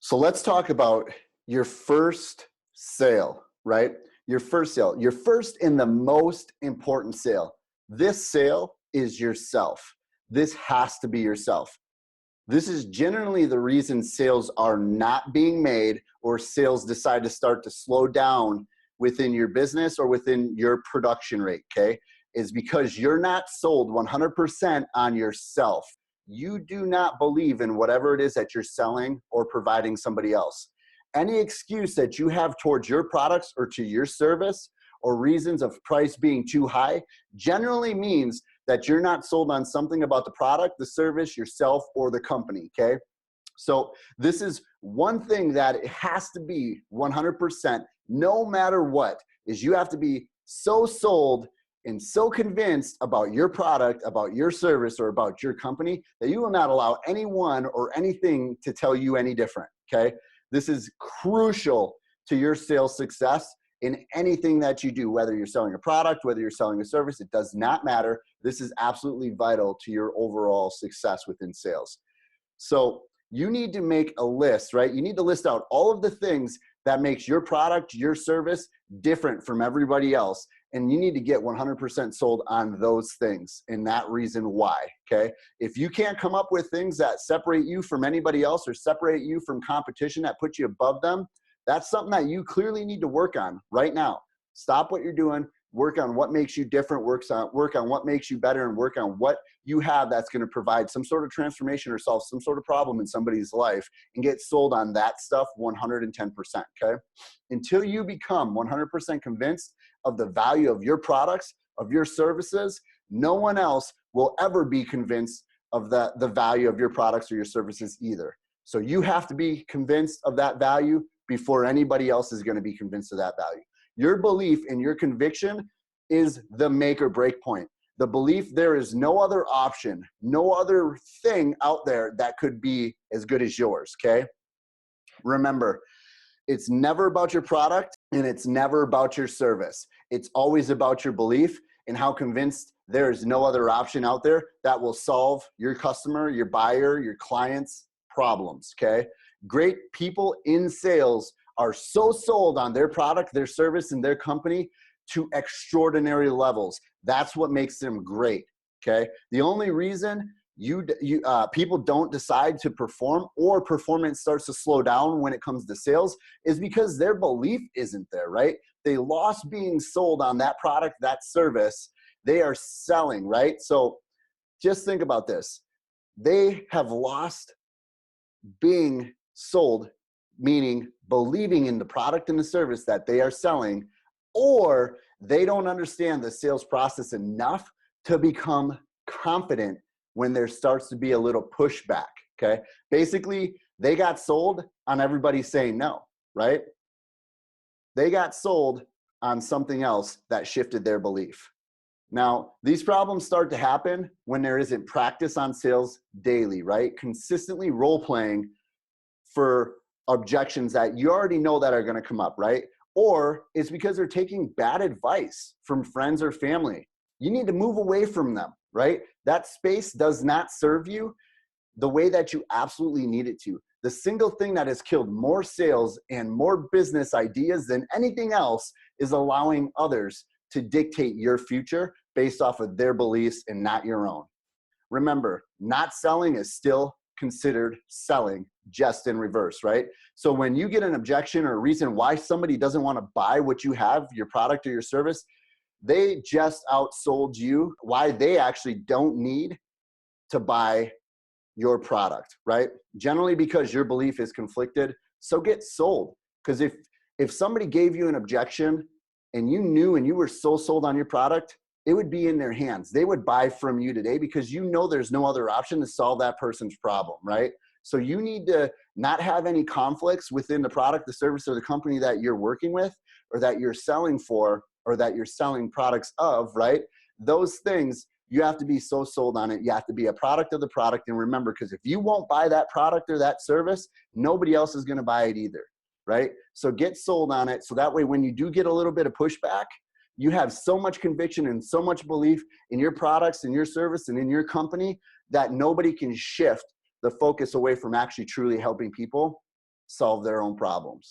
So let's talk about your first sale, right? Your first sale, your first and the most important sale. This sale is yourself. This has to be yourself. This is generally the reason sales are not being made or sales decide to start to slow down within your business or within your production rate, okay? Is because you're not sold 100% on yourself. You do not believe in whatever it is that you're selling or providing somebody else. Any excuse that you have towards your products or to your service or reasons of price being too high generally means that you're not sold on something about the product, the service, yourself, or the company, okay? So this is one thing that it has to be 100%, no matter what, is you have to be so sold and so convinced about your product, about your service, or about your company that you will not allow anyone or anything to tell you any different, okay? This is crucial to your sales success in anything that you do, whether you're selling a product, whether you're selling a service, it does not matter. This is absolutely vital to your overall success within sales. So you need to make a list, right? You need to list out all of the things that makes your product, your service different from everybody else. And you need to get 100% sold on those things and that reason why, okay? If you can't come up with things that separate you from anybody else or separate you from competition that put you above them, that's something that you clearly need to work on right now. Stop what you're doing, work on what makes you different, work on what makes you better, and work on what you have that's going to provide some sort of transformation or solve some sort of problem in somebody's life, and get sold on that stuff 110%, okay? Until you become 100% convinced of the value of your products, of your services, no one else will ever be convinced of the value of your products or your services either. So you have to be convinced of that value before anybody else is going to be convinced of that value. Your belief and your conviction is the make or break point. The belief there is no other option, no other thing out there that could be as good as yours, okay? Remember, it's never about your product and it's never about your service. It's always about your belief and how convinced there is no other option out there that will solve your customer, your buyer, your client's problems, okay? Great people in sales are so sold on their product, their service, and their company to extraordinary levels. That's what makes them great, okay? The only reason people don't decide to perform or performance starts to slow down when it comes to sales is because their belief isn't there, right? They lost being sold on that product, that service. They are selling, right? So just think about this. They have lost being sold, meaning believing in the product and the service that they are selling, or they don't understand the sales process enough to become confident when there starts to be a little pushback, okay? Basically, they got sold on everybody saying no, right? They got sold on something else that shifted their belief. Now, these problems start to happen when there isn't practice on sales daily, right? Consistently role-playing for objections that you already know that are gonna come up, right? Or it's because they're taking bad advice from friends or family. You need to move away from them, right? That space does not serve you the way that you absolutely need it to. The single thing that has killed more sales and more business ideas than anything else is allowing others to dictate your future based off of their beliefs and not your own. Remember, not selling is still considered selling, just in reverse, right? So when you get an objection or a reason why somebody doesn't want to buy what you have, your product or your service, they just outsold you why they actually don't need to buy your product, right? Generally because your belief is conflicted, so get sold. Because if somebody gave you an objection and you knew and you were so sold on your product, it would be in their hands. They would buy from you today because you know there's no other option to solve that person's problem, right? So you need to not have any conflicts within the product, the service, or the company that you're working with or that you're selling for or that you're selling products of, right? Those things, you have to be so sold on it. You have to be a product of the product. And remember, because if you won't buy that product or that service, nobody else is going to buy it either, right? So get sold on it. So that way, when you do get a little bit of pushback, you have so much conviction and so much belief in your products and your service and in your company that nobody can shift the focus away from actually truly helping people solve their own problems.